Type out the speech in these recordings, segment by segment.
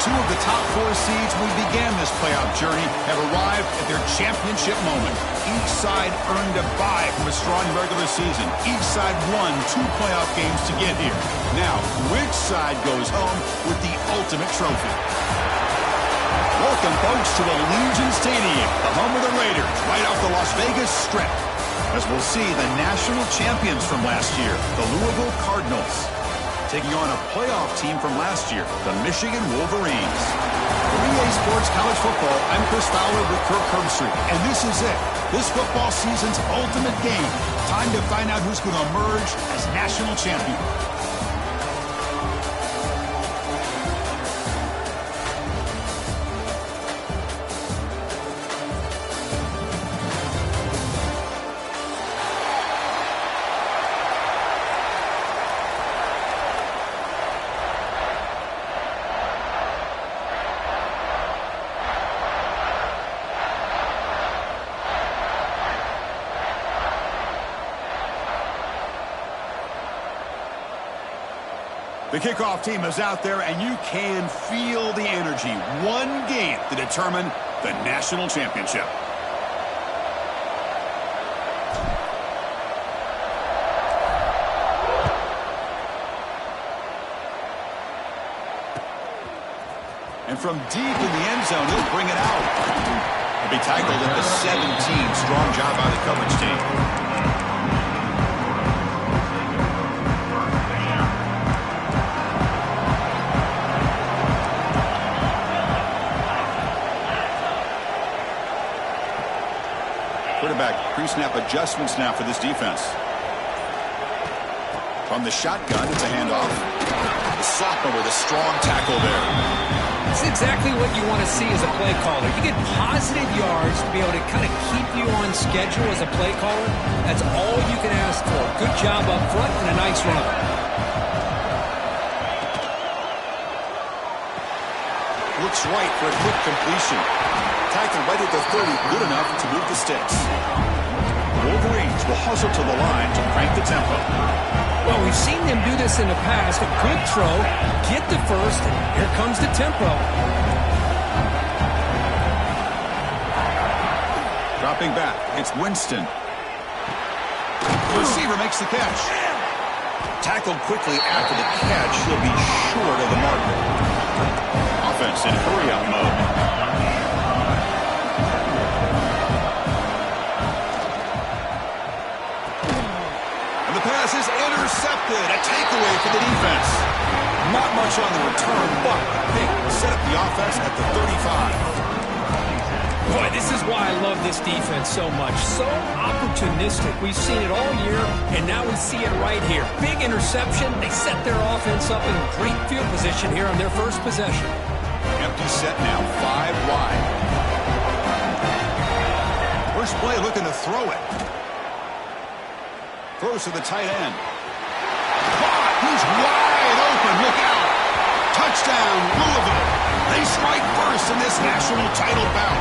Two of the top four seeds when we began this playoff journey have arrived at their championship moment. Each side earned a bye from a strong regular season. Each side won 2 playoff games to get here. Now, which side goes home with the ultimate trophy? Welcome, folks, to Allegiant Stadium, the home of the Raiders, right off the Las Vegas Strip, as we'll see the national champions from last year, the Louisville Cardinals, taking on a playoff team from last year, the Michigan Wolverines. For EA Sports College Football, I'm Chris Fowler with Kirk Herbstreit, and this is it. This football season's ultimate game. Time to find out who's going to emerge as national champion. The kickoff team is out there, and you can feel the energy. One game to determine the national championship. And from deep in the end zone, he'll bring it out. He'll be tackled at the 17. Strong job by the coverage team. Quarterback pre-snap adjustments now for this defense. From the shotgun, it's a handoff. The sophomore with a strong tackle there. It's exactly what you want to see as a play caller. You get positive yards to be able to kind of keep you on schedule as a play caller. That's all you can ask for. Good job up front and a nice run. Looks right for a quick completion. Tackle right at the 30, good enough to move the sticks. The Wolverines will hustle to the line to crank the tempo. Well, we've seen them do this in the past. A good throw, get the first, and here comes the tempo. Dropping back, it's Winston. The receiver makes the catch. Tackled quickly after the catch, he'll be short of the marker. Offense in hurry-up mode. Pass is intercepted. A takeaway for the defense. Not much on the return, but they set up the offense at the 35. Boy, this is why I love this defense so much. So opportunistic. We've seen it all year, and now we see it right here. Big interception. They set their offense up in great field position here on their first possession. Empty set now, 5 wide. First play looking to throw it. Throws to the tight end. Caught! He's wide open. Look out! Touchdown, Louisville. They strike first in this national title bout.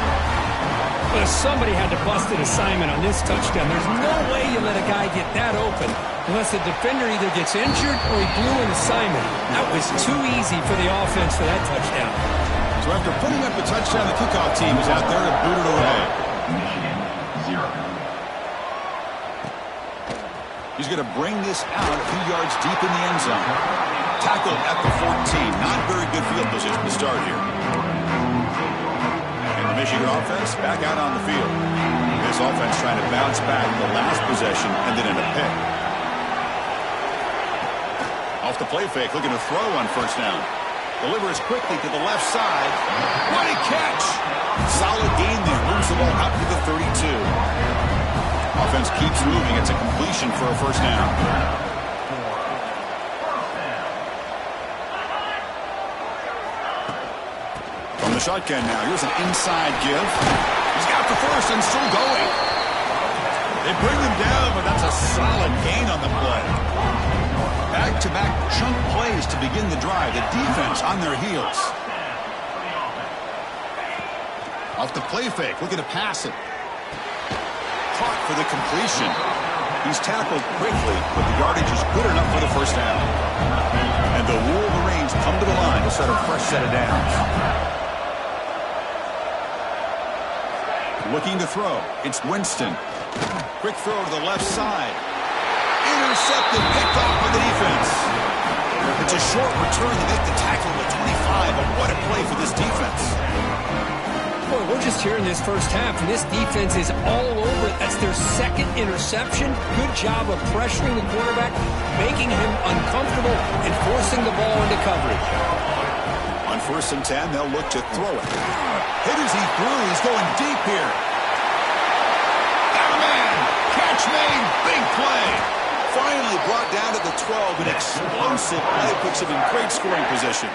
Well, somebody had to bust an assignment on this touchdown. There's no way you let a guy get that open unless the defender either gets injured or he blew an assignment. That was too easy for the offense for that touchdown. So after putting up the touchdown, the kickoff team is out there to boot it away. He's going to bring this out a few yards deep in the end zone. Tackled at the 14. Not very good field position to start here. And the Michigan offense back out on the field. This offense trying to bounce back the last possession and then in a pick. Off the play fake, looking to throw on first down. Delivers quickly to the left side. What a catch! Solid gain there. Moves the ball up to the 32. Offense keeps moving. It's a completion for a first down. From the shotgun now, here's an inside give. He's got the first and still going. They bring him down, but that's a solid gain on the play. Back-to-back chunk plays to begin the drive. The defense on their heels. Off the play fake, looking to pass it. Caught for the completion. He's tackled quickly, but the yardage is good enough for the first down. And the Wolverines offense come to the line to start a fresh set of downs. Looking to throw. It's Winston. Quick throw to the left side. Intercepted, picked off by the defense. It's a short return to make the tackle at 25, but what a play for this defense. Boy, we're just here in this first half, and this defense is all over it. That's their second interception. Good job of pressuring the quarterback, making him uncomfortable, and forcing the ball into coverage. On 1st and 10, they'll look to throw it. Hit as he threw. He's going deep here. Got a man. Catch made. Big play. Finally brought down to the 12. An explosive play puts him in great scoring position.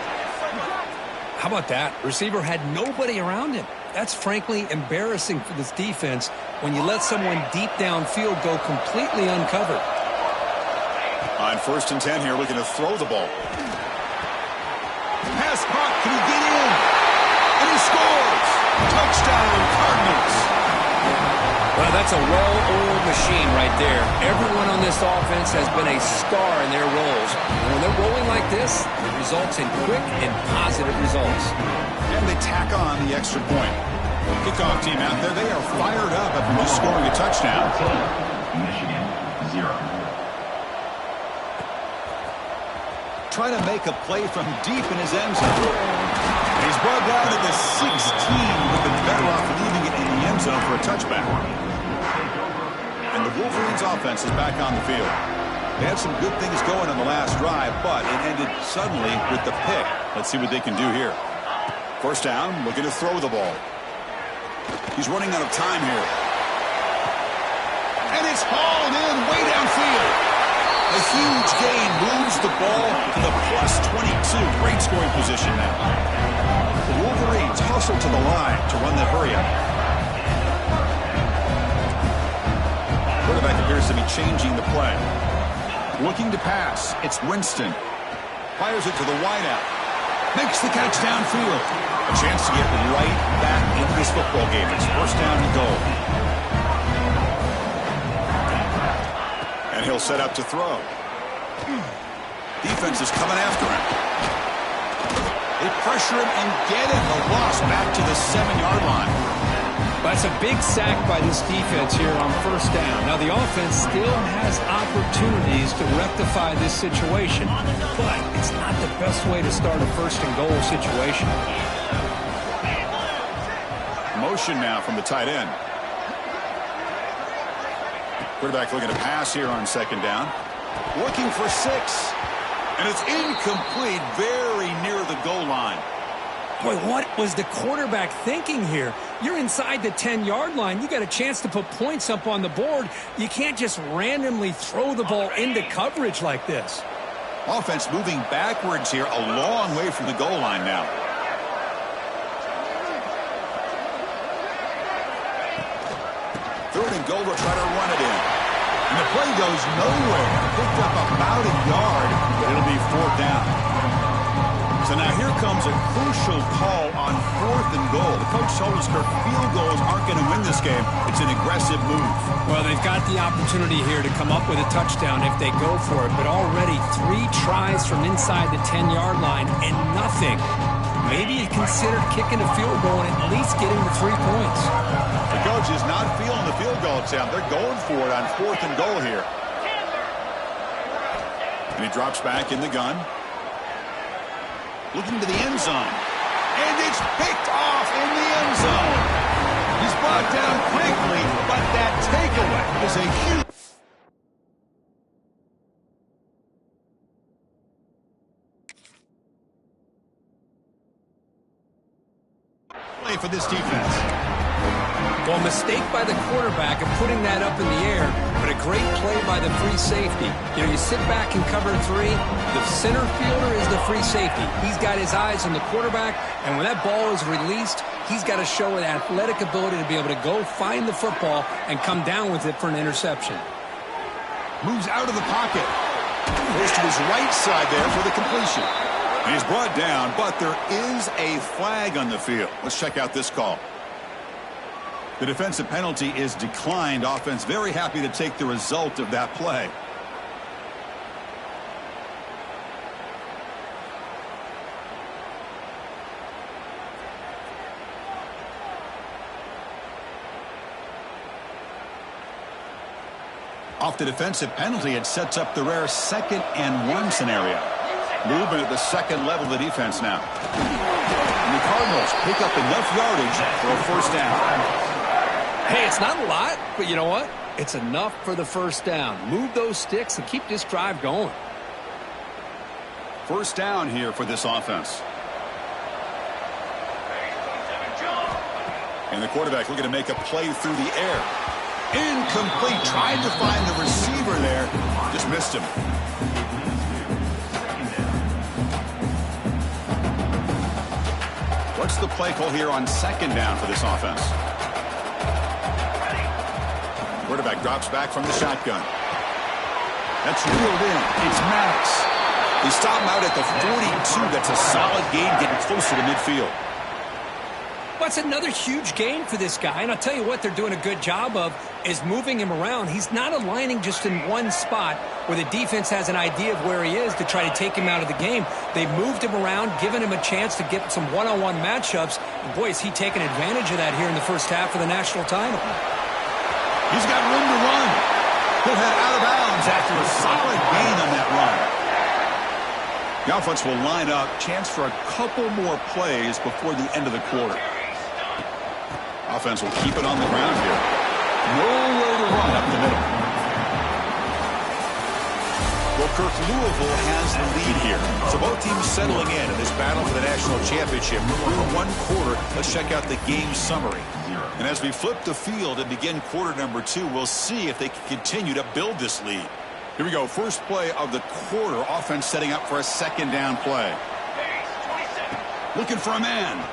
How about that? Receiver had nobody around him. That's frankly embarrassing for this defense when you let someone deep downfield go completely uncovered. On 1st and 10 here, looking to throw the ball. Pass caught. Can he get in? And he scores. Touchdown, Cardinals. Well, that's a well-oiled machine right there. Everyone on this offense has been a star in their roles. And when they're rolling like this, it results in quick and positive results. And they tack on the extra point. Kickoff team out there, they are fired up after just scoring a touchdown. Michigan, 0. Trying to make a play from deep in his end zone. He's brought down at the 16. Would have been better off leaving it in the end zone for a touchback. And the Wolverines offense is back on the field. They had some good things going on the last drive, but it ended suddenly with the pick. Let's see what they can do here. 1st down, looking to throw the ball. He's running out of time here. And it's hauled in way downfield. A huge gain moves the ball to the +22. Great scoring position now. The Wolverines hustle to the line to run the hurry-up. Quarterback appears to be changing the play. Looking to pass. It's Winston. Fires it to the wideout. Makes the catch downfield. A chance to get right back into this football game. It's 1st down and goal. And he'll set up to throw. Defense is coming after him. They pressure him and get him. The loss back to the 7-yard line. That's a big sack by this defense here on 1st down. Now, the offense still has opportunities to rectify this situation, but it's not the best way to start a 1st and goal situation. Motion now from the tight end. Quarterback looking to pass here on 2nd down. Looking for 6. And it's incomplete, very near the goal line. Boy, what was the quarterback thinking here? You're inside the 10-yard line. You got a chance to put points up on the board. You can't just randomly throw the ball into coverage like this. Offense moving backwards here, a long way from the goal line now. Third and goal, they'll try to run it in. And the play goes nowhere. Picked up about a yard, but it'll be 4th down. So now here comes a crucial call on 4th and goal. The coach told us field goals aren't going to win this game. It's an aggressive move. Well, they've got the opportunity here to come up with a touchdown if they go for it, but already 3 tries from inside the 10-yard line and nothing. Maybe you consider kicking a field goal and at least getting the 3 points. The coach is not feeling the field goal attempt. They're going for it on 4th and goal here. And he drops back in the gun. Looking to the end zone. And it's picked off in the end zone. He's brought down quickly, but that takeaway is a huge play for this defense. Well, mistake by the quarterback of putting that up in the air, but a great play by the free safety. You know, you sit back and cover 3. The center fielder is the free safety. He's got his eyes on the quarterback, and when that ball is released, he's got to show an athletic ability to be able to go find the football and come down with it for an interception. Moves out of the pocket. Goes to his right side there for the completion. And he's brought down, but there is a flag on the field. Let's check out this call. The defensive penalty is declined. Offense very happy to take the result of that play. Off the defensive penalty, it sets up the rare 2nd and 1 scenario. Movement at the second level of the defense now. And the Cardinals pick up enough yardage for a first down. Hey, it's not a lot, but you know what? It's enough for the first down. Move those sticks and keep this drive going. First down here for this offense. And the quarterback looking to make a play through the air. Incomplete. Tried to find the receiver there. Just missed him. What's the play call here on 2nd down for this offense? Quarterback drops back from the shotgun. That's reeled in. It's Maddox. They stop him out at the 42. That's a solid gain, getting closer to midfield. What's another huge gain for this guy? And I'll tell you what they're doing a good job of is moving him around. He's not aligning just in one spot where the defense has an idea of where he is to try to take him out of the game. They've moved him around, given him a chance to get some one-on-one matchups. And boy, is he taking advantage of that here in the first half of the national title. He's got room to run. He'll head out of bounds after a solid gain on that run. The offense will line up. Chance for a couple more plays before the end of the quarter. Offense will keep it on the ground here. Nowhere to run up the middle. Well, Kirk, Louisville has the lead here. So both teams settling in this battle for the national championship. Through one quarter, let's check out the game summary. And as we flip the field and begin quarter number 2, we'll see if they can continue to build this lead. Here we go. First play of the quarter. Offense setting up for a 2nd down play. Looking for a man.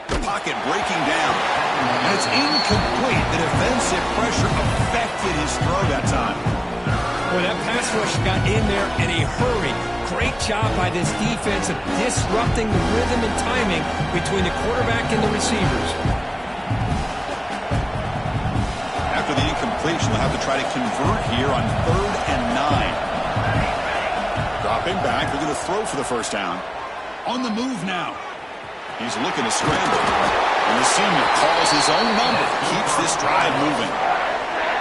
The pocket breaking down. And it's incomplete. The defensive pressure affected his throw that time. Well, that pass rush got in there in a hurry. Great job by this defense of disrupting the rhythm and timing between the quarterback and the receivers. After the incompletion, they'll have to try to convert here on 3rd and 9. Dropping back, looking to throw for the first down. On the move now. He's looking to scramble. And the senior calls his own number. Keeps this drive moving.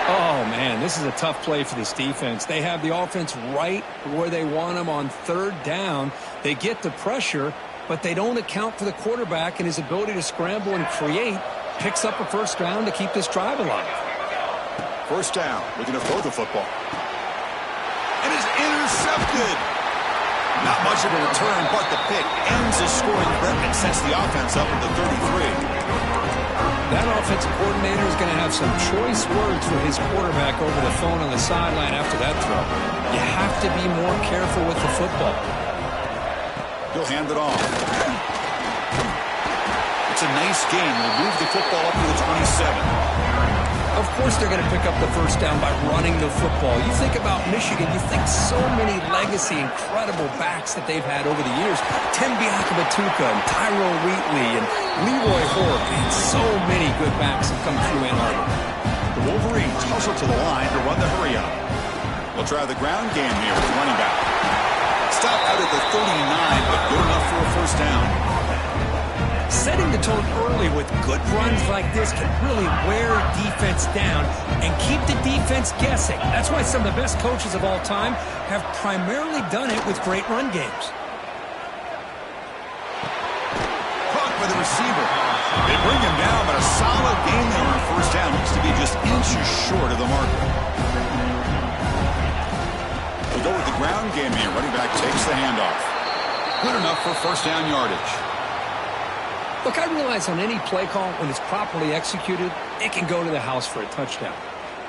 Oh, man, this is a tough play for this defense. They have the offense right where they want them on 3rd down. They get the pressure, but they don't account for the quarterback and his ability to scramble and create. Picks up a first down to keep this drive alive. First down, looking to throw the football. And is intercepted. Not much of a return, but the pick ends the scoring threat and sets the offense up at the 33. That offensive coordinator is going to have some choice words for his quarterback over the phone on the sideline after that throw. You have to be more careful with the football. He'll hand it off. It's a nice game. We'll move the football up to the 27. Of course they're going to pick up the first down by running the football. You think about Michigan, you think so many legacy, incredible backs that they've had over the years. Tim Biakabatuka and Tyrone Wheatley and Leroy Hoare. And so many good backs have come through Ann Arbor. The Wolverines hustle to the line to run the hurry up. They'll try the ground game here with running back. Stop out at the 39, but good enough for a first down. Setting the tone early with good runs like this can really wear defense down and keep the defense guessing. That's why some of the best coaches of all time have primarily done it with great run games. Caught by the receiver. They bring him down, but a solid gain there on first down. Looks to be just inches short of the marker. We'll go with the ground game here. Running back takes the handoff. Good enough for first down yardage. Look, I realize on any play call, when it's properly executed, it can go to the house for a touchdown.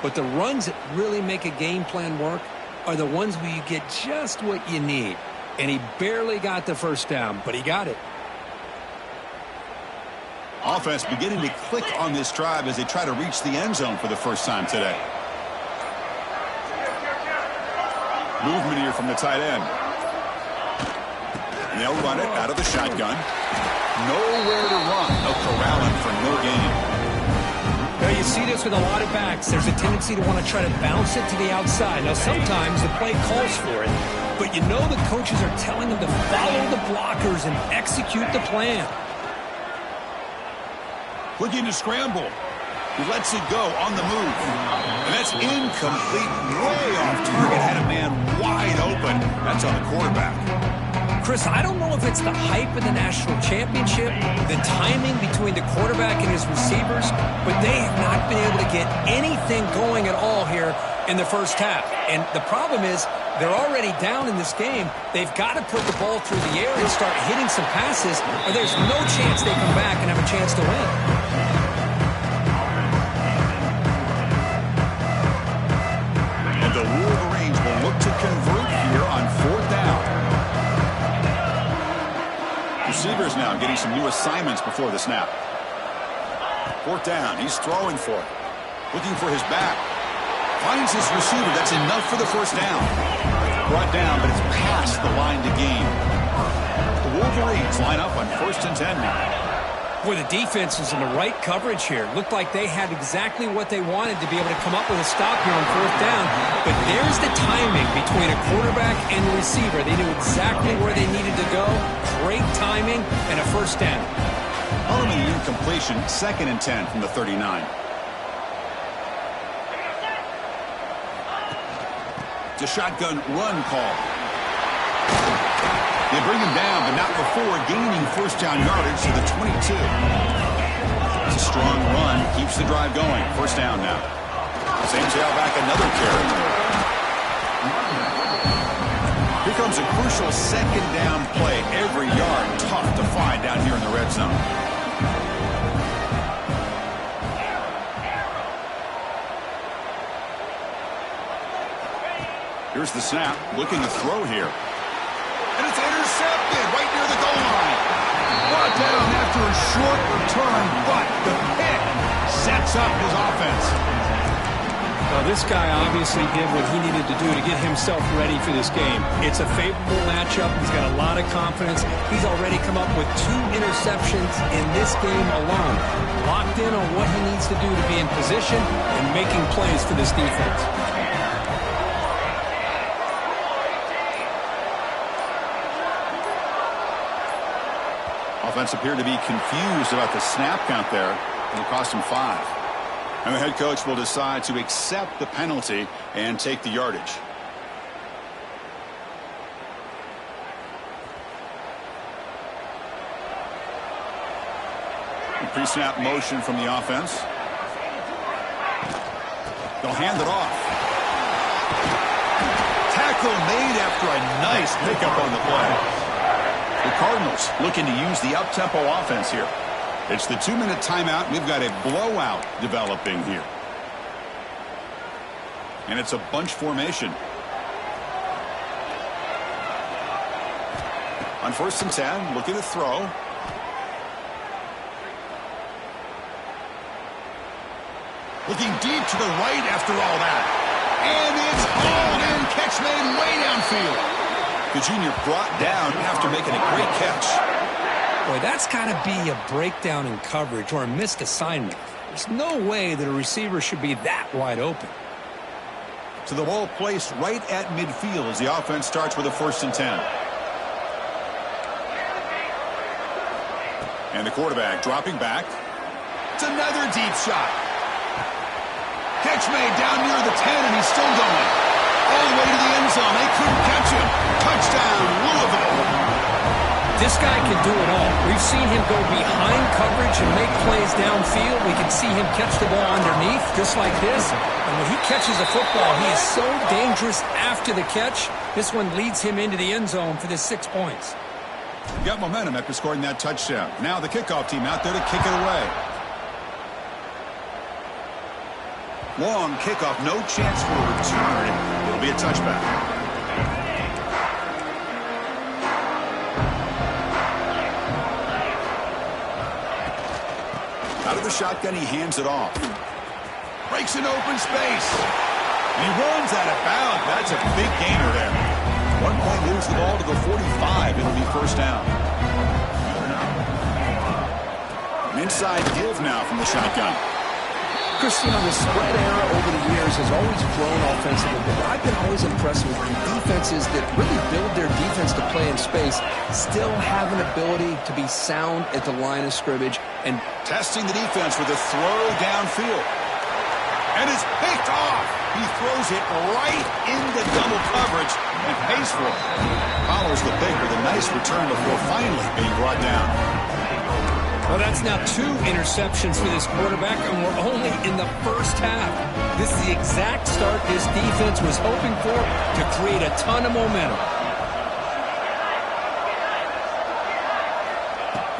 But the runs that really make a game plan work are the ones where you get just what you need. And he barely got the first down, but he got it. Offense beginning to click on this drive as they try to reach the end zone for the first time today. Movement here from the tight end. And they'll run it out of the shotgun. Nowhere to run. No corralling for no gain. Now you see this with a lot of backs. There's a tendency to want to try to bounce it to the outside. Now sometimes the play calls for it, but you know the coaches are telling them to follow the blockers and execute the plan. Looking to scramble. He lets it go on the move. And that's incomplete, way off target. Had a man wide open. That's on the quarterback. Chris, I don't know if it's the hype of the national championship, the timing between the quarterback and his receivers, but they have not been able to get anything going at all here in the first half. And the problem is they're already down in this game. They've got to put the ball through the air and start hitting some passes, or there's no chance they come back and have a chance to win. And the Wolverines will look to convert here on 4th down. Receivers now getting some new assignments before the snap. 4th down. He's throwing for it. Looking for his back. Finds his receiver. That's enough for the first down. Brought down, but it's past the line to gain. The Wolverines line up on 1st and 10 now. Boy, the defense was in the right coverage here. Looked like they had exactly what they wanted to be able to come up with a stop here on 4th down. But there's the timing between a quarterback and the receiver. They knew exactly where they needed to go. Great timing and a first down. Early incompletion, 2nd and 10 from the 39. It's a shotgun run call. They bring him down, but not before gaining first down yardage to the 22. It's a strong run, keeps the drive going. First down now. Same tailback, another carry. Here comes a crucial 2nd down play. Every yard tough to find down here in the red zone. Here's the snap, looking to throw here. And it's intercepted right near the goal line. Brought down after a short return, but the pick sets up his offense. Well, this guy obviously did what he needed to do to get himself ready for this game. It's a favorable matchup. He's got a lot of confidence. He's already come up with 2 interceptions in this game alone. Locked in on what he needs to do to be in position and making plays for this defense. Offense appeared to be confused about the snap count there. It'll cost him 5. And the head coach will decide to accept the penalty and take the yardage. Pre-snap motion from the offense. They'll hand it off. Tackle made after a nice pickup on the play. The Cardinals looking to use the up-tempo offense here. It's the 2-minute timeout. We've got a blowout developing here. And it's a bunch formation. On 1st and 10, looking to throw. Looking deep to the right after all that. And it's hauled in. Catch made way downfield. The junior brought down after making a great catch. Boy, that's got to be a breakdown in coverage or a missed assignment. There's no way that a receiver should be that wide open. To the ball placed right at midfield as the offense starts with a 1st and 10. And the quarterback dropping back. It's another deep shot. Catch made down near the 10, and he's still going. All the way to the end zone. They couldn't catch him. Touchdown, Louisville. This guy can do it all. We've seen him go behind coverage and make plays downfield. We can see him catch the ball underneath, just like this. And when he catches a football, he is so dangerous after the catch. This one leads him into the end zone for the 6 points. Got momentum after scoring that touchdown. Now the kickoff team out there to kick it away. Long kickoff, no chance for a return. It'll be a touchback. Out of the shotgun, he hands it off. Breaks an open space. And he runs out of bounds. That's a big gainer there. 1 point, moves the ball to the 45. It'll be first down. An inside give now from the shotgun. Christian, the spread era over the years has always grown offensively, but I've been always impressed with defenses that really build their defense to play in space, still have an ability to be sound at the line of scrimmage. And testing the defense with a throw downfield. And it's picked off. He throws it right into double coverage and pays for it. Follows the pick with a nice return before finally being brought down. Well, that's now 2 interceptions for this quarterback, and we're only in the first half. This is the exact start this defense was hoping for to create a ton of momentum.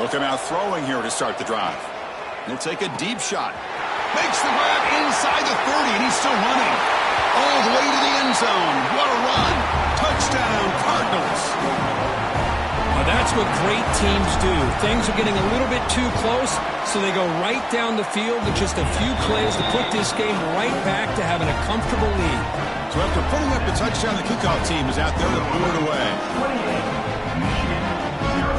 Look him out throwing here to start the drive. He'll take a deep shot. Makes the grab inside the 30, and he's still running. All the way to the end zone. What a run. Touchdown, Cardinals. Well, that's what great teams do. Things are getting a little bit too close, so they go right down the field with just a few plays to put this game right back to having a comfortable lead. So after putting up the touchdown, the kickoff team is out there to blew it away. Michigan, 0.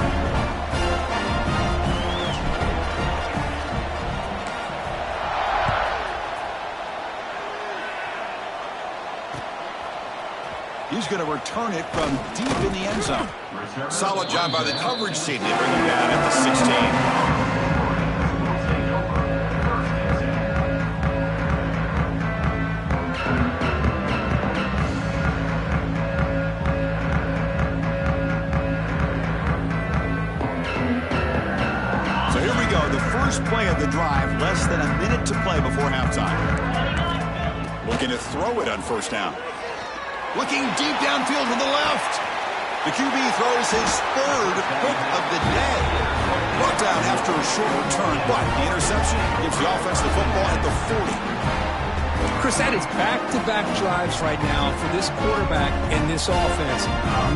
He's going to return it from deep in the end zone. Solid job by the coverage team. They bring him down at the 16. So here we go. The first play of the drive. Less than a minute to play before halftime. Looking to throw it on first down. Looking deep downfield to the left. The QB throws his 3rd pick of the day. Brought down after a short return, but the interception gives the offense the football at the 40. Chris, that is back-to-back drives right now for this quarterback and this offense.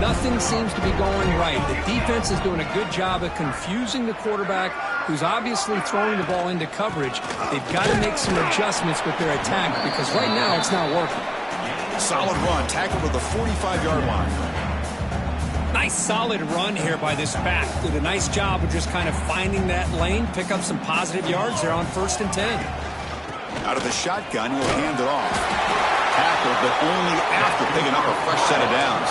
Nothing seems to be going right. The defense is doing a good job of confusing the quarterback, who's obviously throwing the ball into coverage. They've got to make some adjustments with their attack because right now it's not working. Solid run, tackled to the 45-yard line. Nice solid run here by this back. Did a nice job of just kind of finding that lane, pick up some positive yards there on 1st and 10. Out of the shotgun, he'll hand it off. Tackled, but only after picking up a fresh set of downs.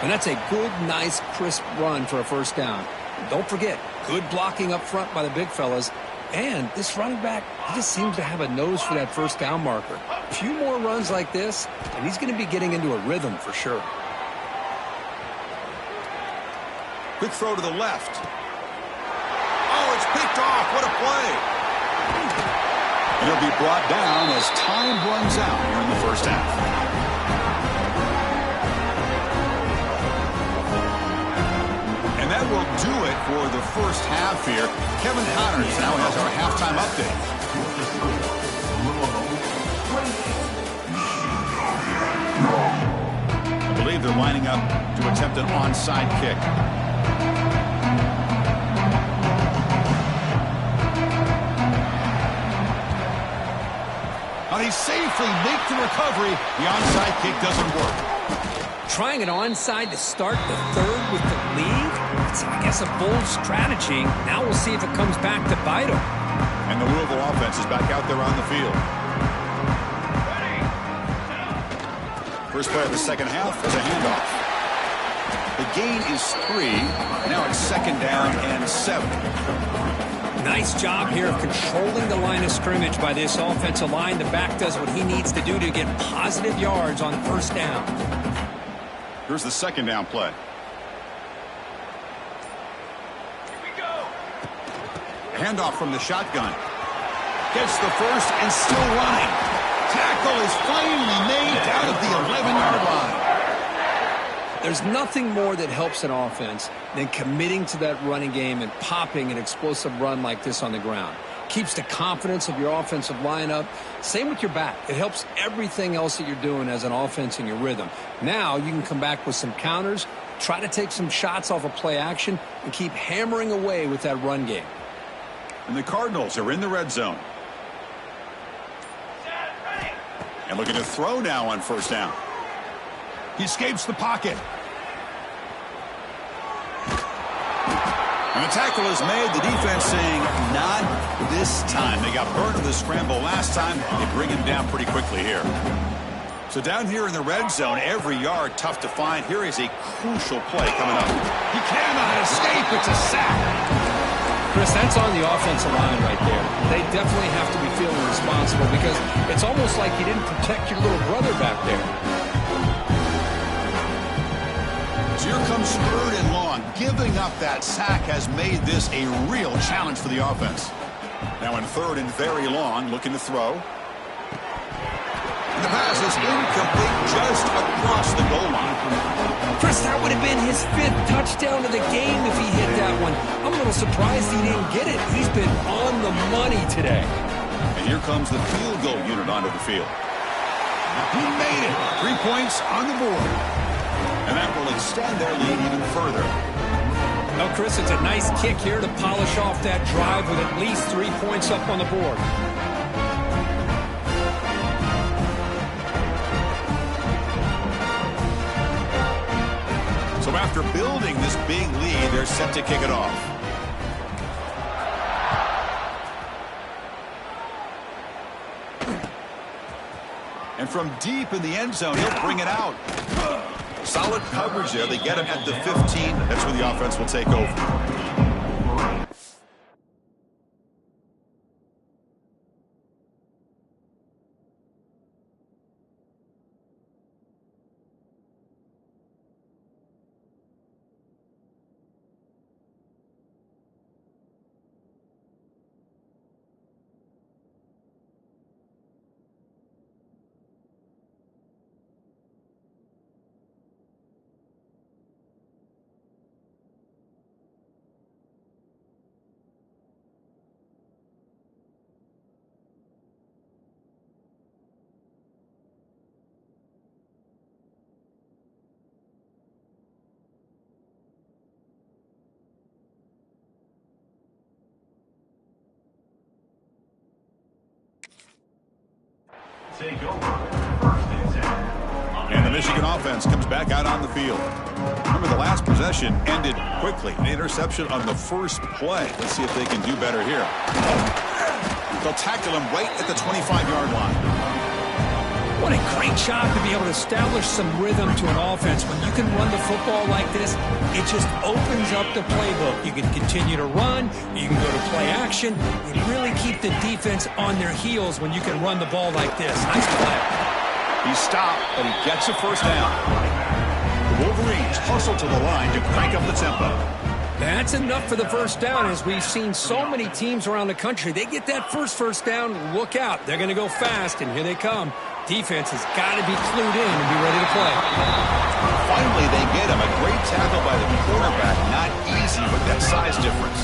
And that's a good, nice, crisp run for a first down. And don't forget, good blocking up front by the big fellas. And this running back, he just seems to have a nose for that first down marker. A few more runs like this, and he's going to be getting into a rhythm for sure. Quick throw to the left. Oh, it's picked off. What a play. And he'll be brought down as time runs out here in the first half. And that will do it for the first half here. Kevin Connors now has our halftime update. I believe they're lining up to attempt an onside kick. They safely make the recovery. The onside kick doesn't work. Trying an onside to start the 3rd with the lead? It's, I guess, a bold strategy. Now we'll see if it comes back to bite them. And the Louisville offense is back out there on the field. First play of the second half is a handoff. The gain is 3. Now it's 2nd down and 7. Nice job here of controlling the line of scrimmage by this offensive line. The back does what he needs to do to get positive yards on 1st down. Here's the 2nd down play. Here we go. Handoff from the shotgun. Gets the first and still running. Tackle is finally made down at the 11-yard line. There's nothing more that helps an offense than committing to that running game and popping an explosive run like this on the ground. Keeps the confidence of your offensive line up. Same with your back. It helps everything else that you're doing as an offense in your rhythm. Now you can come back with some counters, try to take some shots off of play action, and keep hammering away with that run game. And the Cardinals are in the red zone. And looking to throw now on 1st down. He escapes the pocket. And the tackle is made. The defense saying, not this time. They got burned in the scramble last time. They bring him down pretty quickly here. So down here in the red zone, every yard tough to find. Here is a crucial play coming up. He cannot escape. It's a sack. Chris, that's on the offensive line right there. They definitely have to be feeling responsible because it's almost like you didn't protect your little brother back there. So here comes 3rd and long. Giving up that sack has made this a real challenge for the offense. Now in 3rd and very long, looking to throw. And the pass is incomplete just across the goal line. Chris, that would have been his 5th touchdown of the game if he hit that one. I'm a little surprised he didn't get it. He's been on the money today. And here comes the field goal unit onto the field. He made it. 3 points on the board. And that will extend their lead even further. Well, Chris, it's a nice kick here to polish off that drive with at least 3 points up on the board. So after building this big lead, they're set to kick it off. And from deep in the end zone, he'll bring it out. Solid coverage there. They get him at the 15. That's where the offense will take over. Take over 1st and 10. And the Michigan offense comes back out on the field. Remember, the last possession ended quickly. An interception on the first play. Let's see if they can do better here. They'll tackle him right at the 25-yard line. What a great job to be able to establish some rhythm to an offense. When you can run the football like this, it just opens up the playbook. You can continue to run. You can go to play action. You really keep the defense on their heels when you can run the ball like this. Nice play. He stopped, but he gets a first down. The Wolverines hustle to the line to crank up the tempo. That's enough for the first down. As we've seen so many teams around the country, they get that first down, look out. They're going to go fast, and here they come. Defense has got to be clued in and be ready to play. Finally, they get him. A great tackle by the quarterback. Not easy with that size difference.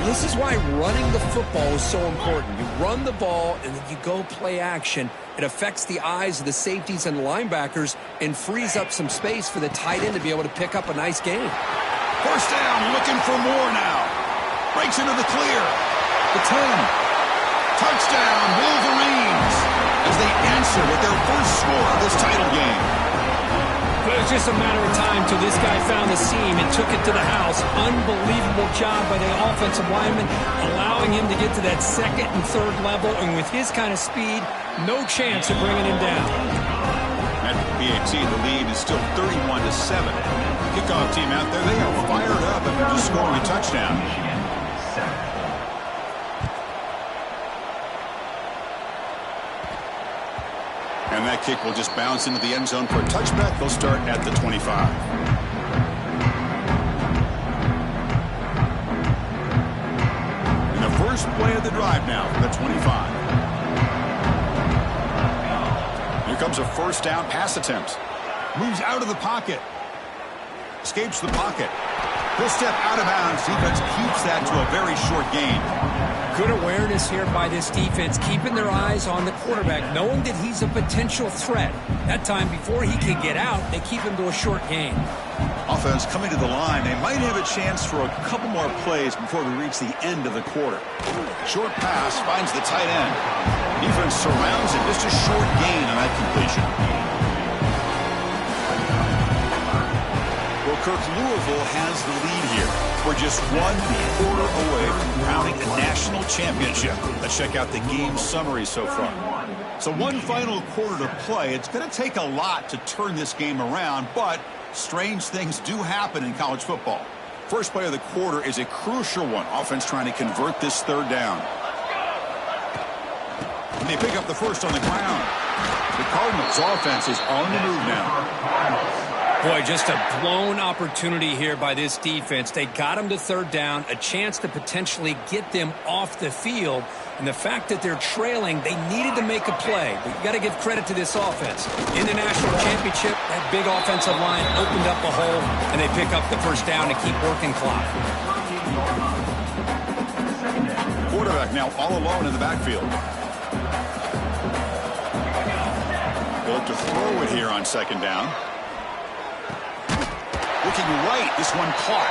This is why running the football is so important. You run the ball, and then you go play action. It affects the eyes of the safeties and linebackers and frees up some space for the tight end to be able to pick up a nice game. First down, looking for more now. Breaks into the clear. The 10. Touchdown, Wolverines, as they answer with their first score of this title game. But it was just a matter of time till this guy found the seam and took it to the house. Unbelievable job by the offensive lineman, allowing him to get to that 2nd and 3rd level. And with his kind of speed, no chance of bringing him down. At PAT, the lead is still 31-7. Kickoff team out there, they are fired up after just scoring a touchdown. And that kick will just bounce into the end zone for a touchback. They'll start at the 25. And the first play of the drive now for the 25. Here comes a first down pass attempt. Moves out of the pocket. Escapes the pocket. He'll step out of bounds. Defense keeps that to a very short gain. Good awareness here by this defense, keeping their eyes on the quarterback, knowing that he's a potential threat. That time, before he can get out, they keep him to a short gain. Offense coming to the line. They might have a chance for a couple more plays before we reach the end of the quarter. Short pass finds the tight end. Defense surrounds him. Just a short gain on that completion. Well, Kirk, Louisville has the lead here. We're just 1 quarter away from crowning a national championship. Let's check out the game summary so far. So one final quarter to play. It's going to take a lot to turn this game around, but strange things do happen in college football. First play of the quarter is a crucial one. Offense trying to convert this third down. And they pick up the first on the ground. The Cardinals' offense is on the move now. Boy, just a blown opportunity here by this defense. They got them to third down, a chance to potentially get them off the field. And the fact that they're trailing, they needed to make a play. But you got to give credit to this offense. In the national championship, that big offensive line opened up a hole, and they pick up the first down to keep working clock. Quarterback now all alone in the backfield. They look to throw it here on second down. Looking right, this one caught.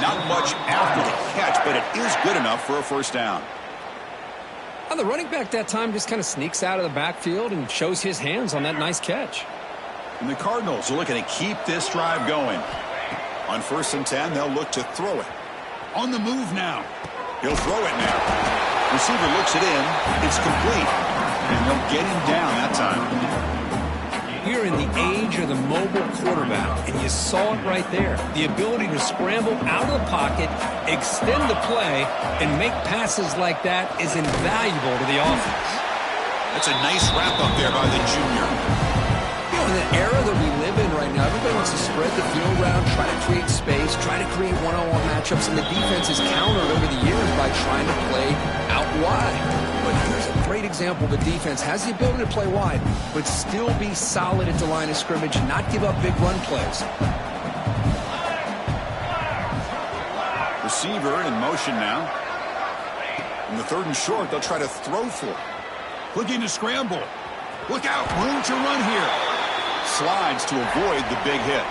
Not much after the catch, but it is good enough for a first down. The running back that time just kind of sneaks out of the backfield and shows his hands on that nice catch. And the Cardinals are looking to keep this drive going. On 1st and 10, they'll look to throw it. On the move now. He'll throw it now. Receiver looks it in. It's complete. And they'll get him down that time. We're in the age of the mobile quarterback, and you saw it right there. The ability to scramble out of the pocket, extend the play, and make passes like that is invaluable to the offense. That's a nice wrap-up there by the junior. You know, in the era that we live in right now, everybody wants to spread the field around, try to create space, try to create one-on-one matchups, and the defense is countered over the years by trying to play out wide. But here's a great example. The defense has the ability to play wide, but still be solid at the line of scrimmage and not give up big run plays. Receiver in motion now. In the 3rd and short, they'll try to throw for it. Looking to scramble. Look out, room to run here. Slides to avoid the big hit.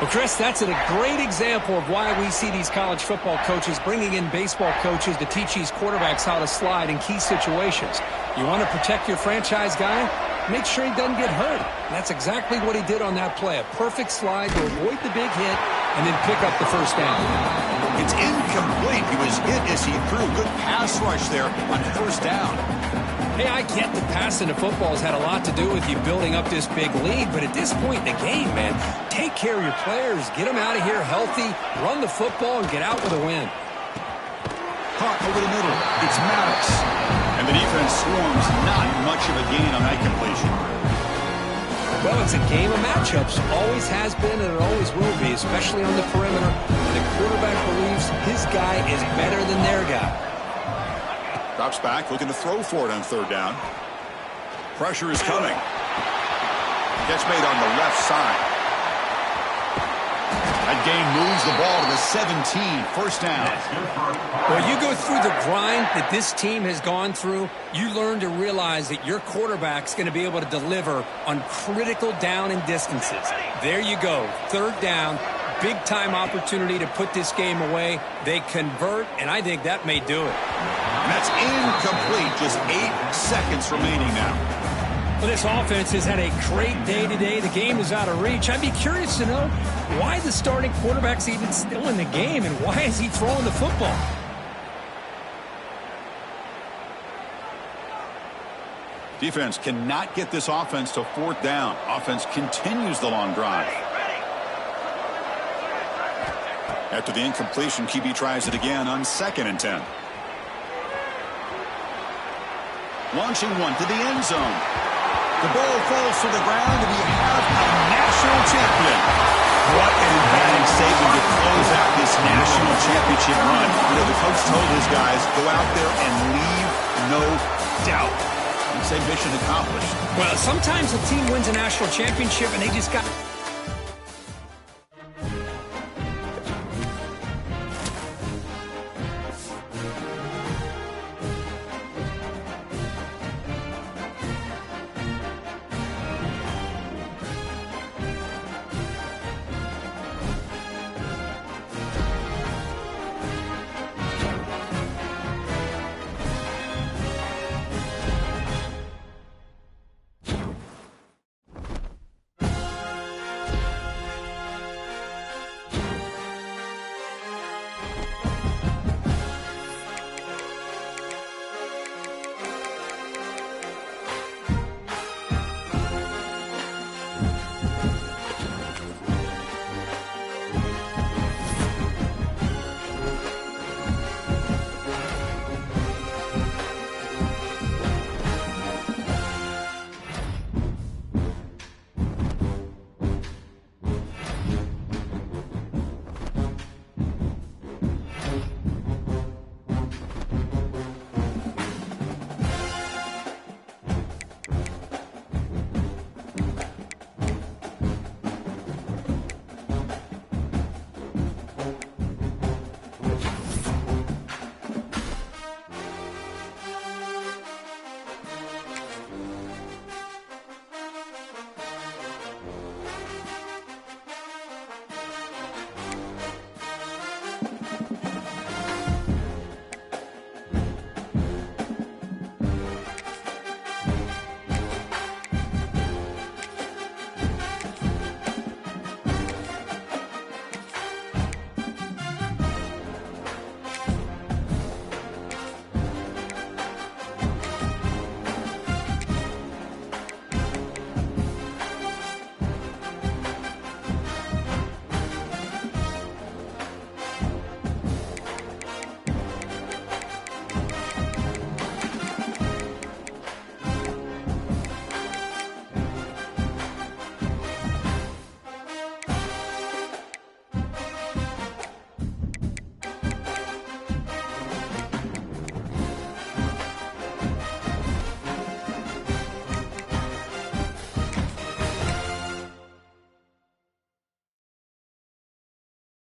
Well, Chris, that's a great example of why we see these college football coaches bringing in baseball coaches to teach these quarterbacks how to slide in key situations. You want to protect your franchise guy? Make sure he doesn't get hurt. And that's exactly what he did on that play. A perfect slide to avoid the big hit and then pick up the first down. It's incomplete. He was hit as he threw. Good pass rush there on 1st down. Hey, I get that passing the football has had a lot to do with you building up this big lead, but at this point in the game, man, take care of your players, get them out of here healthy, run the football, and get out with a win. Caught over the middle. It's Maddox. And the defense swarms. Not much of a gain on that completion. Well, it's a game of matchups. Always has been and it always will be, especially on the perimeter. And the quarterback believes his guy is better than their guy. Drops back, looking to throw for it on 3rd down. Pressure is coming. Gets made on the left side. That gain moves the ball to the 17. First down. Well, you go through the grind that this team has gone through, you learn to realize that your quarterback's going to be able to deliver on critical down and distances. There you go. 3rd down. Big-time opportunity to put this game away. They convert, and I think that may do it. And that's incomplete. Just 8 seconds remaining now. Well, this offense has had a great day today. The game is out of reach. I'd be curious to know why the starting quarterback's even still in the game, and why is he throwing the football? Defense cannot get this offense to 4th down. Offense continues the long drive. After the incompletion, QB tries it again on 2nd and 10. Launching one to the end zone. The ball falls to the ground, and we have a national champion. What an emphatic statement to close out this national championship run. You know, the coach told his guys, go out there and leave no doubt. He'd say mission accomplished. Well, sometimes a team wins a national championship, and they just got